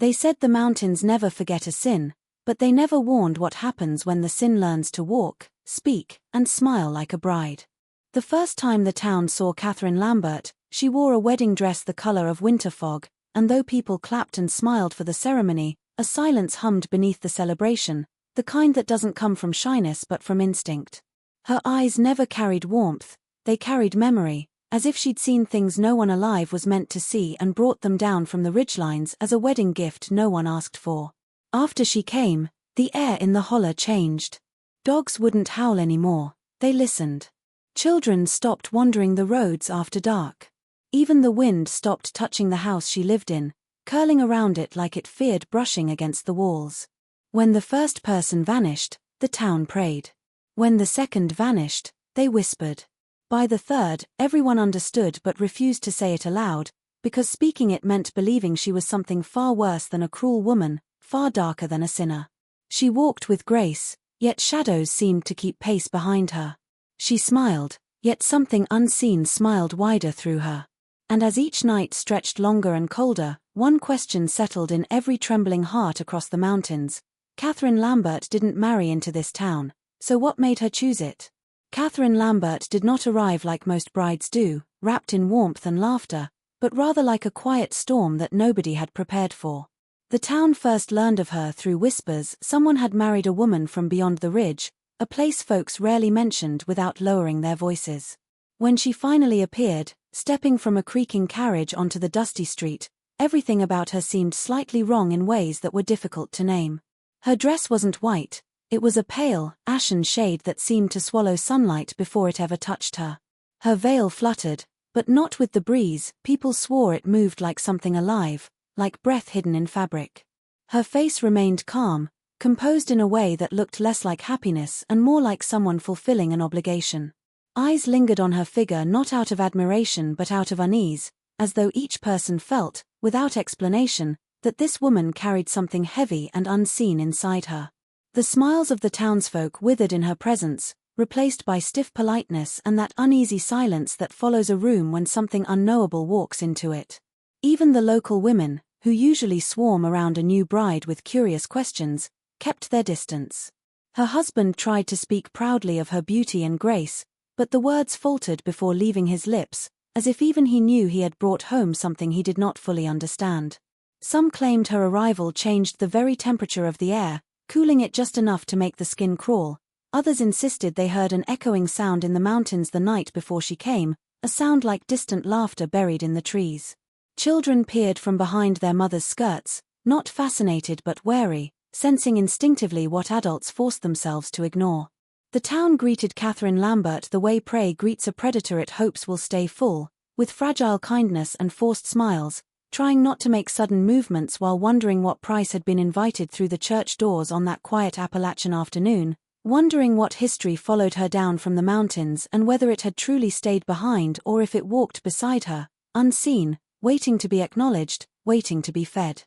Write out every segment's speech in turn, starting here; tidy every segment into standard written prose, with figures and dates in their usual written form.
They said the mountains never forget a sin, but they never warned what happens when the sin learns to walk, speak, and smile like a bride. The first time the town saw Catherine Lambert, she wore a wedding dress the color of winter fog, and though people clapped and smiled for the ceremony, a silence hummed beneath the celebration, the kind that doesn't come from shyness but from instinct. Her eyes never carried warmth, they carried memory, as if she'd seen things no one alive was meant to see and brought them down from the ridgelines as a wedding gift no one asked for. After she came, the air in the holler changed. Dogs wouldn't howl anymore, they listened. Children stopped wandering the roads after dark. Even the wind stopped touching the house she lived in, curling around it like it feared brushing against the walls. When the first person vanished, the town prayed. When the second vanished, they whispered. By the third, everyone understood but refused to say it aloud, because speaking it meant believing she was something far worse than a cruel woman, far darker than a sinner. She walked with grace, yet shadows seemed to keep pace behind her. She smiled, yet something unseen smiled wider through her. And as each night stretched longer and colder, one question settled in every trembling heart across the mountains. Catherine Lambert didn't marry into this town, so what made her choose it? Catherine Lambert did not arrive like most brides do, wrapped in warmth and laughter, but rather like a quiet storm that nobody had prepared for. The town first learned of her through whispers. Someone had married a woman from beyond the ridge, a place folks rarely mentioned without lowering their voices. When she finally appeared, stepping from a creaking carriage onto the dusty street, everything about her seemed slightly wrong in ways that were difficult to name. Her dress wasn't white, it was a pale, ashen shade that seemed to swallow sunlight before it ever touched her. Her veil fluttered, but not with the breeze. People swore it moved like something alive, like breath hidden in fabric. Her face remained calm, composed in a way that looked less like happiness and more like someone fulfilling an obligation. Eyes lingered on her figure not out of admiration but out of unease, as though each person felt, without explanation, that this woman carried something heavy and unseen inside her. The smiles of the townsfolk withered in her presence, replaced by stiff politeness and that uneasy silence that follows a room when something unknowable walks into it. Even the local women, who usually swarm around a new bride with curious questions, kept their distance. Her husband tried to speak proudly of her beauty and grace, but the words faltered before leaving his lips, as if even he knew he had brought home something he did not fully understand. Some claimed her arrival changed the very temperature of the air, cooling it just enough to make the skin crawl. Others insisted they heard an echoing sound in the mountains the night before she came, a sound like distant laughter buried in the trees. Children peered from behind their mothers' skirts, not fascinated but wary, sensing instinctively what adults forced themselves to ignore. The town greeted Catherine Lambert the way prey greets a predator it hopes will stay full, with fragile kindness and forced smiles, trying not to make sudden movements while wondering what price had been invited through the church doors on that quiet Appalachian afternoon, wondering what history followed her down from the mountains and whether it had truly stayed behind or if it walked beside her, unseen, waiting to be acknowledged, waiting to be fed.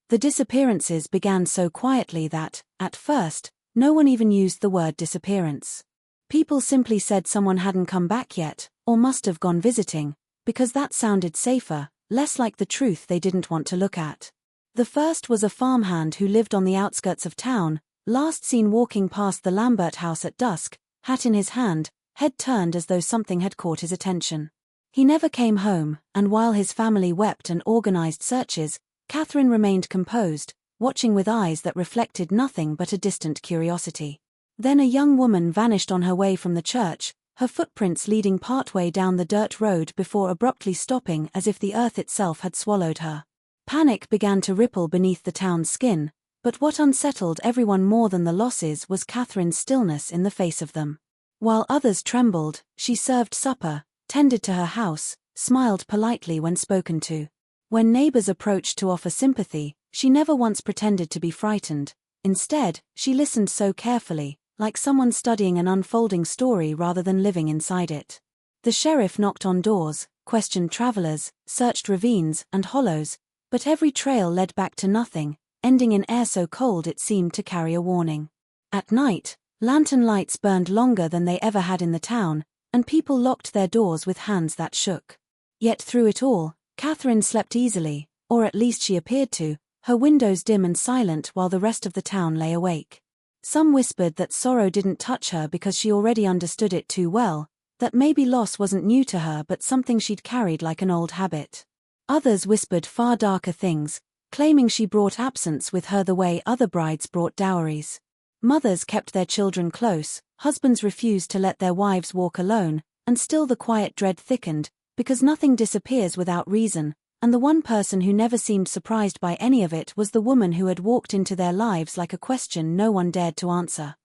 The disappearances began so quietly that, at first, no one even used the word disappearance. People simply said someone hadn't come back yet, or must have gone visiting, because that sounded safer, less like the truth they didn't want to look at. The first was a farmhand who lived on the outskirts of town, last seen walking past the Lambert house at dusk, hat in his hand, head turned as though something had caught his attention. He never came home, and while his family wept and organized searches, Catherine remained composed, watching with eyes that reflected nothing but a distant curiosity. Then a young woman vanished on her way from the church, her footprints leading partway down the dirt road before abruptly stopping as if the earth itself had swallowed her. Panic began to ripple beneath the town's skin, but what unsettled everyone more than the losses was Catherine's stillness in the face of them. While others trembled, she served supper, tended to her house, smiled politely when spoken to. When neighbors approached to offer sympathy, she never once pretended to be frightened. Instead, she listened so carefully, like someone studying an unfolding story rather than living inside it. The sheriff knocked on doors, questioned travelers, searched ravines and hollows, but every trail led back to nothing, ending in air so cold it seemed to carry a warning. At night, lantern lights burned longer than they ever had in the town, and people locked their doors with hands that shook. Yet through it all, Catherine slept easily, or at least she appeared to, her windows dim and silent while the rest of the town lay awake. Some whispered that sorrow didn't touch her because she already understood it too well, that maybe loss wasn't new to her but something she'd carried like an old habit. Others whispered far darker things, claiming she brought absence with her the way other brides brought dowries. Mothers kept their children close, husbands refused to let their wives walk alone, and still the quiet dread thickened, because nothing disappears without reason, and the one person who never seemed surprised by any of it was the woman who had walked into their lives like a question no one dared to answer.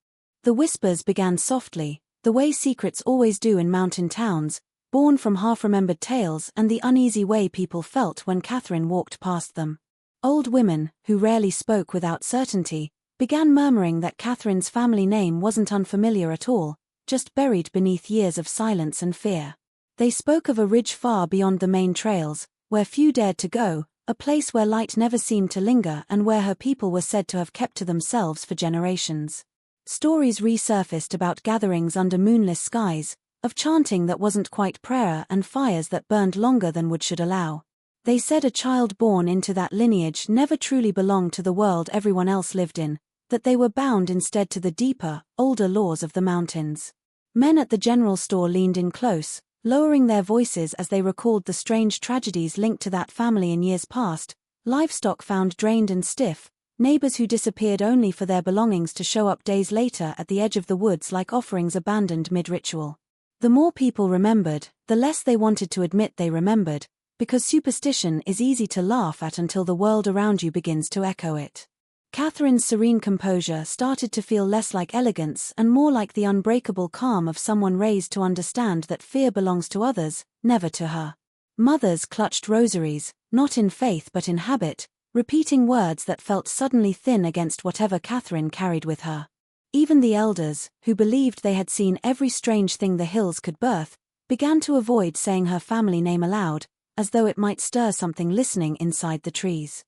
The whispers began softly, the way secrets always do in mountain towns, born from half-remembered tales and the uneasy way people felt when Catherine walked past them. Old women, who rarely spoke without certainty, began murmuring that Catherine's family name wasn't unfamiliar at all, just buried beneath years of silence and fear. They spoke of a ridge far beyond the main trails, where few dared to go, a place where light never seemed to linger and where her people were said to have kept to themselves for generations. Stories resurfaced about gatherings under moonless skies, of chanting that wasn't quite prayer and fires that burned longer than wood should allow. They said a child born into that lineage never truly belonged to the world everyone else lived in, that they were bound instead to the deeper, older laws of the mountains. Men at the general store leaned in close, lowering their voices as they recalled the strange tragedies linked to that family in years past, livestock found drained and stiff, neighbors who disappeared only for their belongings to show up days later at the edge of the woods like offerings abandoned mid-ritual. The more people remembered, the less they wanted to admit they remembered, because superstition is easy to laugh at until the world around you begins to echo it. Catherine's serene composure started to feel less like elegance and more like the unbreakable calm of someone raised to understand that fear belongs to others, never to her. Mothers clutched rosaries, not in faith but in habit, repeating words that felt suddenly thin against whatever Catherine carried with her. Even the elders, who believed they had seen every strange thing the hills could birth, began to avoid saying her family name aloud, as though it might stir something listening inside the trees.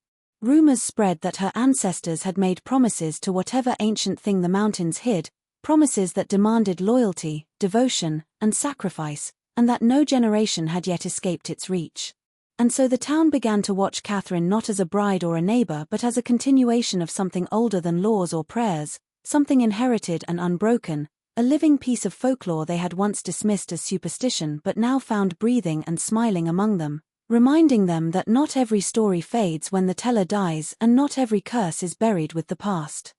Rumors spread that her ancestors had made promises to whatever ancient thing the mountains hid, promises that demanded loyalty, devotion, and sacrifice, and that no generation had yet escaped its reach. And so the town began to watch Catherine not as a bride or a neighbor but as a continuation of something older than laws or prayers, something inherited and unbroken, a living piece of folklore they had once dismissed as superstition but now found breathing and smiling among them, reminding them that not every story fades when the teller dies and not every curse is buried with the past.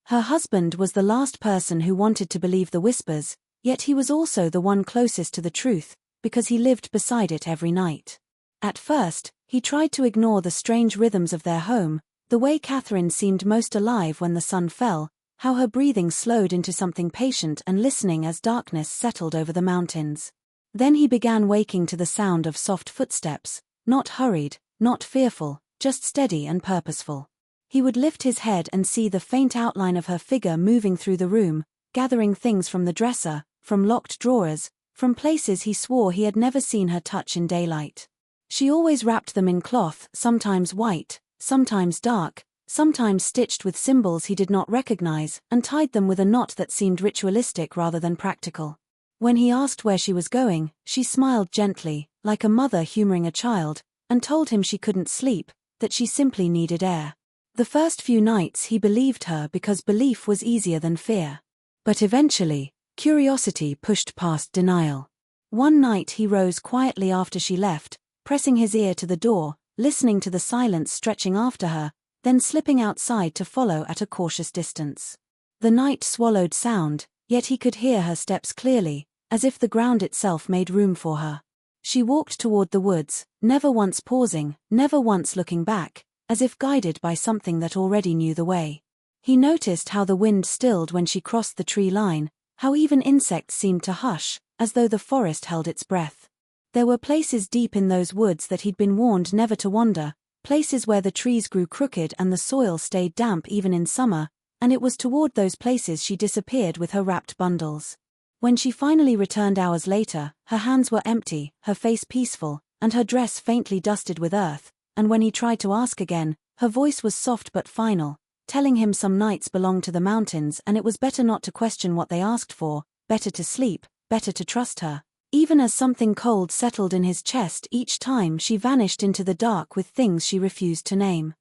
Her husband was the last person who wanted to believe the whispers, yet he was also the one closest to the truth, because he lived beside it every night. At first, he tried to ignore the strange rhythms of their home, the way Catherine seemed most alive when the sun fell, how her breathing slowed into something patient and listening as darkness settled over the mountains. Then he began waking to the sound of soft footsteps, not hurried, not fearful, just steady and purposeful. He would lift his head and see the faint outline of her figure moving through the room, gathering things from the dresser, from locked drawers, from places he swore he had never seen her touch in daylight. She always wrapped them in cloth, sometimes white, sometimes dark, sometimes stitched with symbols he did not recognize, and tied them with a knot that seemed ritualistic rather than practical. When he asked where she was going, she smiled gently, like a mother humoring a child, and told him she couldn't sleep, that she simply needed air. The first few nights he believed her because belief was easier than fear. But eventually, curiosity pushed past denial. One night he rose quietly after she left, pressing his ear to the door, listening to the silence stretching after her, then slipping outside to follow at a cautious distance. The night swallowed sound, yet he could hear her steps clearly, as if the ground itself made room for her. She walked toward the woods, never once pausing, never once looking back, as if guided by something that already knew the way. He noticed how the wind stilled when she crossed the tree line, how even insects seemed to hush, as though the forest held its breath. There were places deep in those woods that he'd been warned never to wander, places where the trees grew crooked and the soil stayed damp even in summer, and it was toward those places she disappeared with her wrapped bundles. When she finally returned hours later, her hands were empty, her face peaceful, and her dress faintly dusted with earth, and when he tried to ask again, her voice was soft but final, telling him some nights belonged to the mountains and it was better not to question what they asked for, better to sleep, better to trust her, even as something cold settled in his chest each time she vanished into the dark with things she refused to name.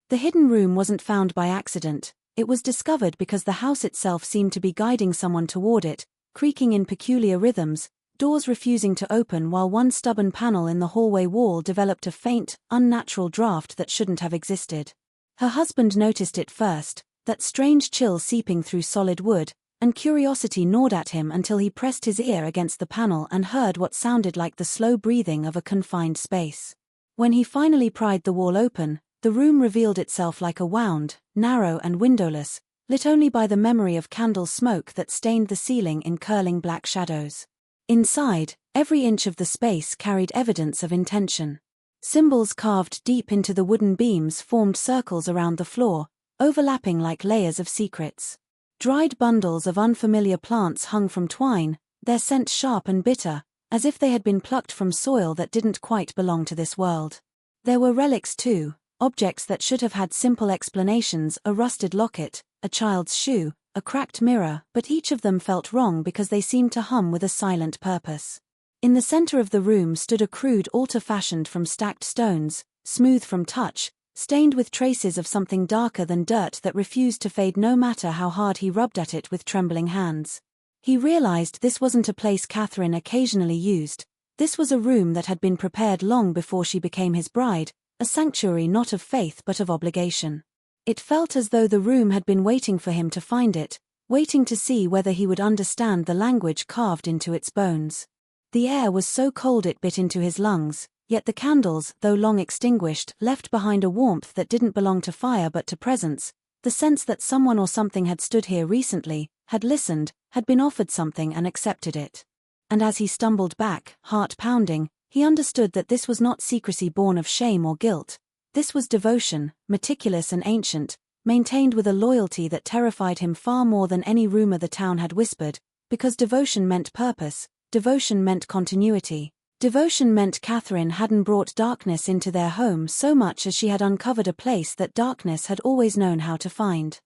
The hidden room wasn't found by accident, it was discovered because the house itself seemed to be guiding someone toward it, creaking in peculiar rhythms, doors refusing to open while one stubborn panel in the hallway wall developed a faint, unnatural draft that shouldn't have existed. Her husband noticed it first, that strange chill seeping through solid wood, and curiosity gnawed at him until he pressed his ear against the panel and heard what sounded like the slow breathing of a confined space. When he finally pried the wall open, the room revealed itself like a wound, narrow and windowless, lit only by the memory of candle smoke that stained the ceiling in curling black shadows. Inside, every inch of the space carried evidence of intention. Symbols carved deep into the wooden beams formed circles around the floor, overlapping like layers of secrets. Dried bundles of unfamiliar plants hung from twine, their scent sharp and bitter, as if they had been plucked from soil that didn't quite belong to this world. There were relics too, objects that should have had simple explanations: a rusted locket, a child's shoe, a cracked mirror, but each of them felt wrong because they seemed to hum with a silent purpose. In the center of the room stood a crude altar fashioned from stacked stones, smooth from touch, stained with traces of something darker than dirt that refused to fade no matter how hard he rubbed at it with trembling hands. He realized this wasn't a place Catherine occasionally used, this was a room that had been prepared long before she became his bride, a sanctuary not of faith but of obligation. It felt as though the room had been waiting for him to find it, waiting to see whether he would understand the language carved into its bones. The air was so cold it bit into his lungs, yet the candles, though long extinguished, left behind a warmth that didn't belong to fire but to presence, the sense that someone or something had stood here recently, had listened, had been offered something and accepted it. And as he stumbled back, heart pounding, he understood that this was not secrecy born of shame or guilt. This was devotion, meticulous and ancient, maintained with a loyalty that terrified him far more than any rumor the town had whispered, because devotion meant purpose, devotion meant continuity. Devotion meant Catherine hadn't brought darkness into their home so much as she had uncovered a place that darkness had always known how to find.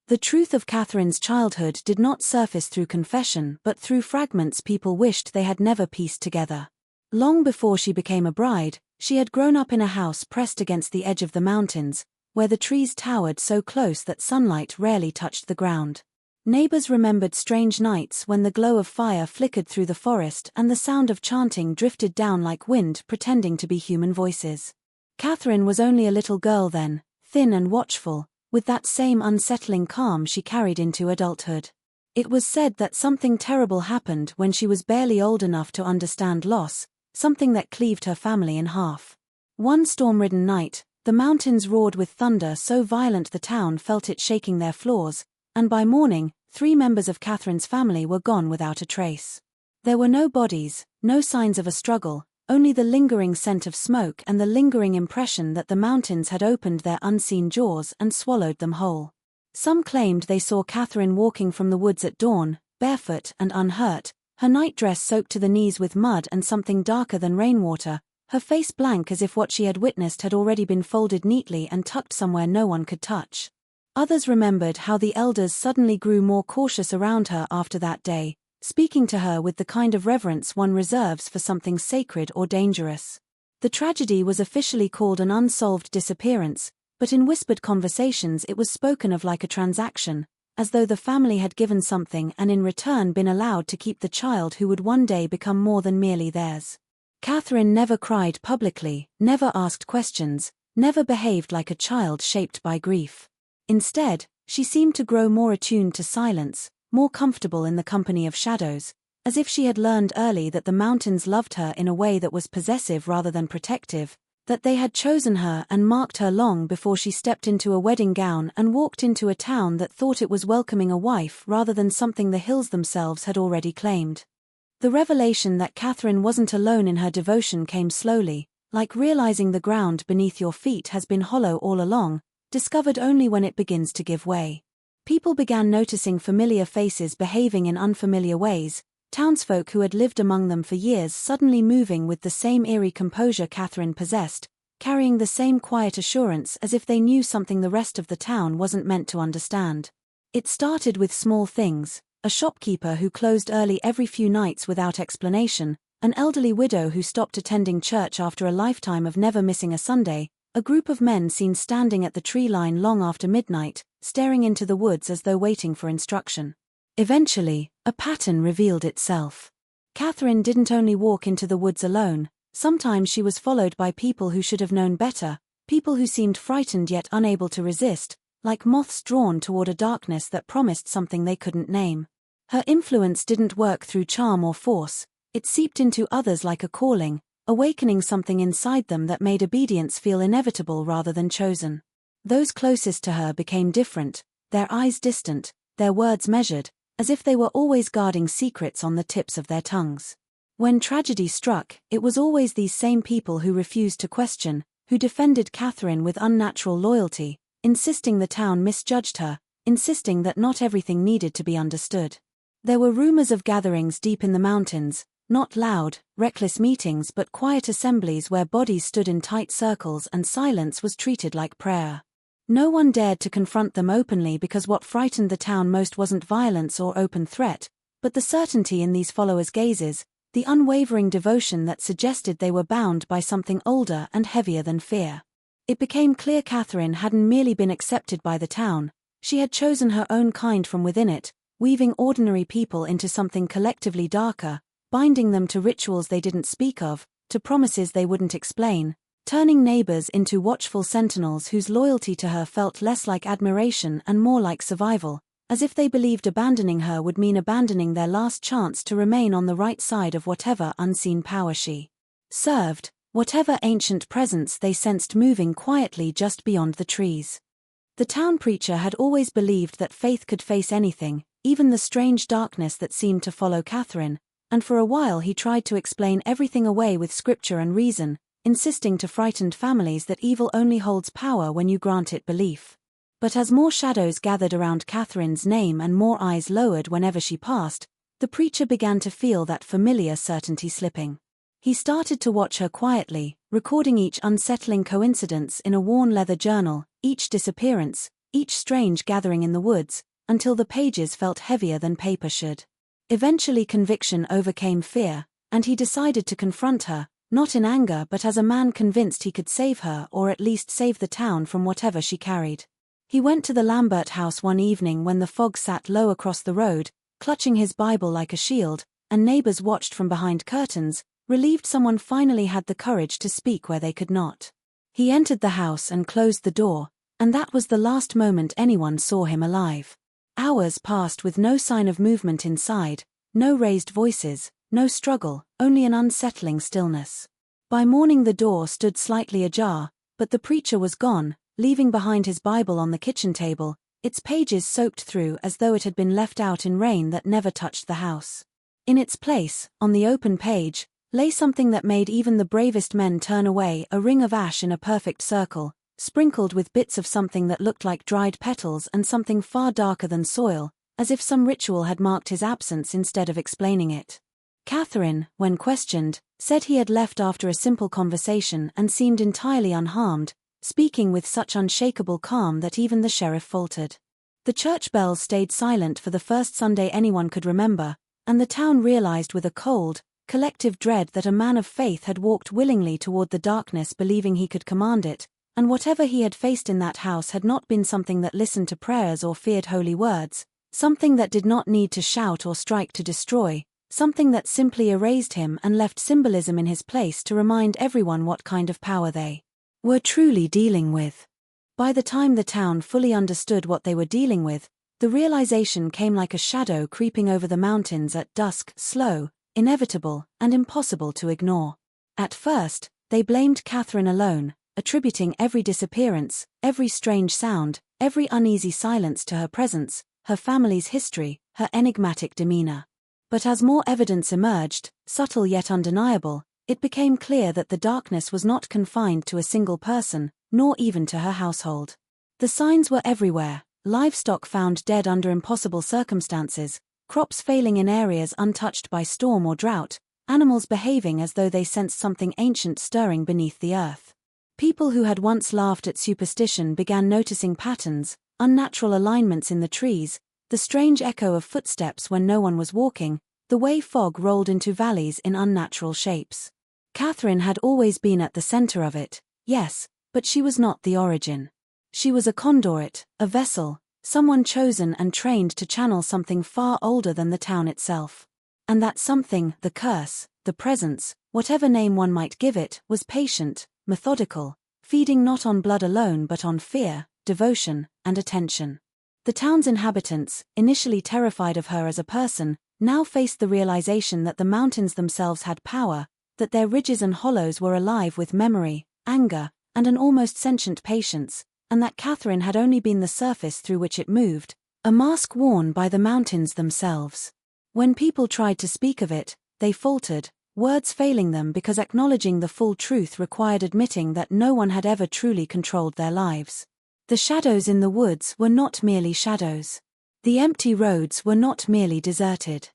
The truth of Catherine's childhood did not surface through confession but through fragments people wished they had never pieced together. Long before she became a bride, she had grown up in a house pressed against the edge of the mountains, where the trees towered so close that sunlight rarely touched the ground. Neighbors remembered strange nights when the glow of fire flickered through the forest and the sound of chanting drifted down like wind pretending to be human voices. Catherine was only a little girl then, thin and watchful, with that same unsettling calm she carried into adulthood. It was said that something terrible happened when she was barely old enough to understand loss, something that cleaved her family in half. One storm-ridden night, the mountains roared with thunder so violent the town felt it shaking their floors, and by morning, 3 members of Catherine's family were gone without a trace. There were no bodies, no signs of a struggle, only the lingering scent of smoke and the lingering impression that the mountains had opened their unseen jaws and swallowed them whole. Some claimed they saw Catherine walking from the woods at dawn, barefoot and unhurt, her nightdress soaked to the knees with mud and something darker than rainwater, her face blank as if what she had witnessed had already been folded neatly and tucked somewhere no one could touch. Others remembered how the elders suddenly grew more cautious around her after that day, speaking to her with the kind of reverence one reserves for something sacred or dangerous. The tragedy was officially called an unsolved disappearance, but in whispered conversations it was spoken of like a transaction, as though the family had given something and in return been allowed to keep the child who would one day become more than merely theirs. Catherine never cried publicly, never asked questions, never behaved like a child shaped by grief. Instead, she seemed to grow more attuned to silence, more comfortable in the company of shadows, as if she had learned early that the mountains loved her in a way that was possessive rather than protective, that they had chosen her and marked her long before she stepped into a wedding gown and walked into a town that thought it was welcoming a wife rather than something the hills themselves had already claimed. The revelation that Catherine wasn't alone in her devotion came slowly, like realizing the ground beneath your feet has been hollow all along, discovered only when it begins to give way. People began noticing familiar faces behaving in unfamiliar ways, townsfolk who had lived among them for years suddenly moving with the same eerie composure Catherine possessed, carrying the same quiet assurance as if they knew something the rest of the town wasn't meant to understand. It started with small things: a shopkeeper who closed early every few nights without explanation, an elderly widow who stopped attending church after a lifetime of never missing a Sunday, A group of men seen standing at the tree line long after midnight, staring into the woods as though waiting for instruction. Eventually, a pattern revealed itself. Catherine didn't only walk into the woods alone, sometimes she was followed by people who should have known better, people who seemed frightened yet unable to resist, like moths drawn toward a darkness that promised something they couldn't name. Her influence didn't work through charm or force, it seeped into others like a calling, awakening something inside them that made obedience feel inevitable rather than chosen. Those closest to her became different, their eyes distant, their words measured, as if they were always guarding secrets on the tips of their tongues. When tragedy struck, it was always these same people who refused to question, who defended Catherine with unnatural loyalty, insisting the town misjudged her, insisting that not everything needed to be understood. There were rumors of gatherings deep in the mountains, not loud, reckless meetings but quiet assemblies where bodies stood in tight circles and silence was treated like prayer. No one dared to confront them openly because what frightened the town most wasn't violence or open threat, but the certainty in these followers' gazes, the unwavering devotion that suggested they were bound by something older and heavier than fear. It became clear Catherine hadn't merely been accepted by the town, she had chosen her own kind from within it, weaving ordinary people into something collectively darker, binding them to rituals they didn't speak of, to promises they wouldn't explain, turning neighbors into watchful sentinels whose loyalty to her felt less like admiration and more like survival, as if they believed abandoning her would mean abandoning their last chance to remain on the right side of whatever unseen power she served, whatever ancient presence they sensed moving quietly just beyond the trees. The town preacher had always believed that faith could face anything, even the strange darkness that seemed to follow Catherine, and for a while he tried to explain everything away with scripture and reason, insisting to frightened families that evil only holds power when you grant it belief. But as more shadows gathered around Catherine's name and more eyes lowered whenever she passed, the preacher began to feel that familiar certainty slipping. He started to watch her quietly, recording each unsettling coincidence in a worn leather journal, each disappearance, each strange gathering in the woods, until the pages felt heavier than paper should. Eventually conviction overcame fear, and he decided to confront her, not in anger but as a man convinced he could save her or at least save the town from whatever she carried. He went to the Lambert house one evening when the fog sat low across the road, clutching his Bible like a shield, and neighbors watched from behind curtains, relieved someone finally had the courage to speak where they could not. He entered the house and closed the door, and that was the last moment anyone saw him alive. Hours passed with no sign of movement inside, no raised voices, no struggle, only an unsettling stillness. By morning the door stood slightly ajar, but the preacher was gone, leaving behind his Bible on the kitchen table, its pages soaked through as though it had been left out in rain that never touched the house. In its place, on the open page, lay something that made even the bravest men turn away, a ring of ash in a perfect circle, sprinkled with bits of something that looked like dried petals and something far darker than soil, as if some ritual had marked his absence instead of explaining it. Catherine, when questioned, said he had left after a simple conversation and seemed entirely unharmed, speaking with such unshakable calm that even the sheriff faltered. The church bells stayed silent for the first Sunday anyone could remember, and the town realized with a cold, collective dread that a man of faith had walked willingly toward the darkness believing he could command it, and whatever he had faced in that house had not been something that listened to prayers or feared holy words, something that did not need to shout or strike to destroy, something that simply erased him and left symbolism in his place to remind everyone what kind of power they were truly dealing with. By the time the town fully understood what they were dealing with, the realization came like a shadow creeping over the mountains at dusk, slow, inevitable, and impossible to ignore. At first, they blamed Catherine alone, attributing every disappearance, every strange sound, every uneasy silence to her presence, her family's history, her enigmatic demeanor. But as more evidence emerged, subtle yet undeniable, it became clear that the darkness was not confined to a single person, nor even to her household. The signs were everywhere: livestock found dead under impossible circumstances, crops failing in areas untouched by storm or drought, animals behaving as though they sensed something ancient stirring beneath the earth. People who had once laughed at superstition began noticing patterns, unnatural alignments in the trees, the strange echo of footsteps when no one was walking, the way fog rolled into valleys in unnatural shapes. Catherine had always been at the center of it, yes, But she was not the origin. She was a conduit, a vessel, someone chosen and trained to channel something far older than the town itself. And that something, the curse, the presence, whatever name one might give it, was patient, methodical, feeding not on blood alone but on fear, devotion, and attention. The town's inhabitants, initially terrified of her as a person, now faced the realization that the mountains themselves had power, that their ridges and hollows were alive with memory, anger, and an almost sentient patience, and that Catherine had only been the surface through which it moved, a mask worn by the mountains themselves. When people tried to speak of it, they faltered, words failing them because acknowledging the full truth required admitting that no one had ever truly controlled their lives. The shadows in the woods were not merely shadows. The empty roads were not merely deserted.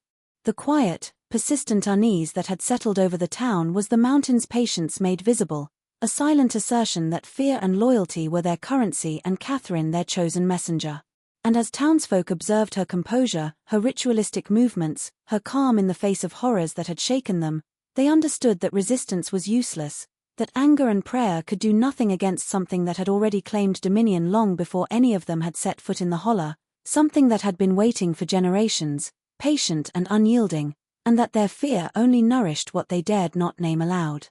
The quiet, persistent unease that had settled over the town was the mountain's patience made visible, a silent assertion that fear and loyalty were their currency and Catherine their chosen messenger. And as townsfolk observed her composure, her ritualistic movements, her calm in the face of horrors that had shaken them, they understood that resistance was useless, that anger and prayer could do nothing against something that had already claimed dominion long before any of them had set foot in the holler, something that had been waiting for generations, patient and unyielding, and that their fear only nourished what they dared not name aloud.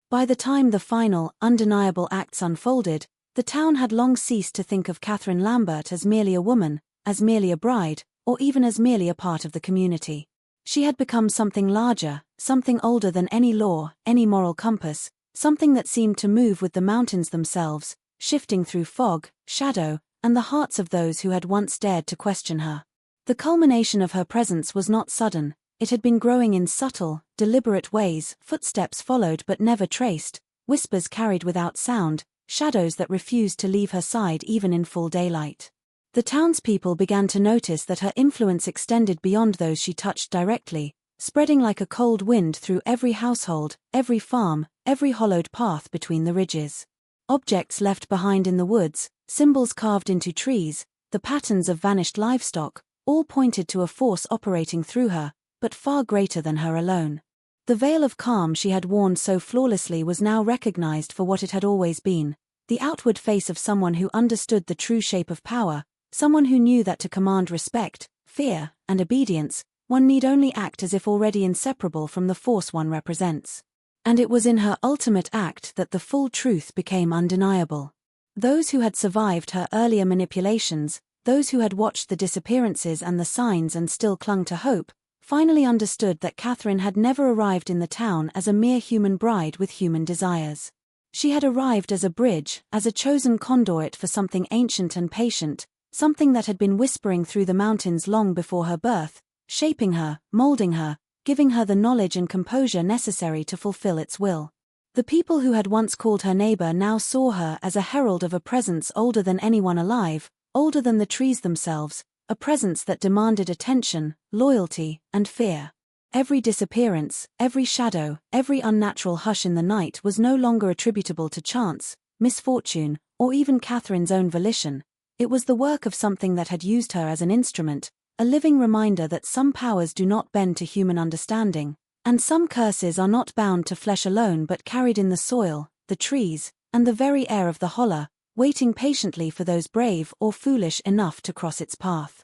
By the time the final, undeniable acts unfolded, the town had long ceased to think of Catherine Lambert as merely a woman, as merely a bride, or even as merely a part of the community. She had become something larger, something older than any law, any moral compass, something that seemed to move with the mountains themselves, shifting through fog, shadow, and the hearts of those who had once dared to question her. The culmination of her presence was not sudden, it had been growing in subtle, deliberate ways, footsteps followed but never traced, whispers carried without sound, shadows that refused to leave her side even in full daylight. The townspeople began to notice that her influence extended beyond those she touched directly, spreading like a cold wind through every household, every farm, every hollowed path between the ridges. Objects left behind in the woods, symbols carved into trees, the patterns of vanished livestock, all pointed to a force operating through her, but far greater than her alone. The veil of calm she had worn so flawlessly was now recognized for what it had always been, the outward face of someone who understood the true shape of power, someone who knew that to command respect, fear, and obedience, one need only act as if already inseparable from the force one represents. And it was in her ultimate act that the full truth became undeniable. Those who had survived her earlier manipulations, those who had watched the disappearances and the signs and still clung to hope, finally understood that Catherine had never arrived in the town as a mere human bride with human desires. She had arrived as a bridge, as a chosen conduit for something ancient and patient, something that had been whispering through the mountains long before her birth, shaping her, molding her, giving her the knowledge and composure necessary to fulfill its will. The people who had once called her neighbor now saw her as a herald of a presence older than anyone alive, older than the trees themselves, a presence that demanded attention, loyalty, and fear. Every disappearance, every shadow, every unnatural hush in the night was no longer attributable to chance, misfortune, or even Catherine's own volition. It was the work of something that had used her as an instrument, a living reminder that some powers do not bend to human understanding, and some curses are not bound to flesh alone but carried in the soil, the trees, and the very air of the holler, waiting patiently for those brave or foolish enough to cross its path.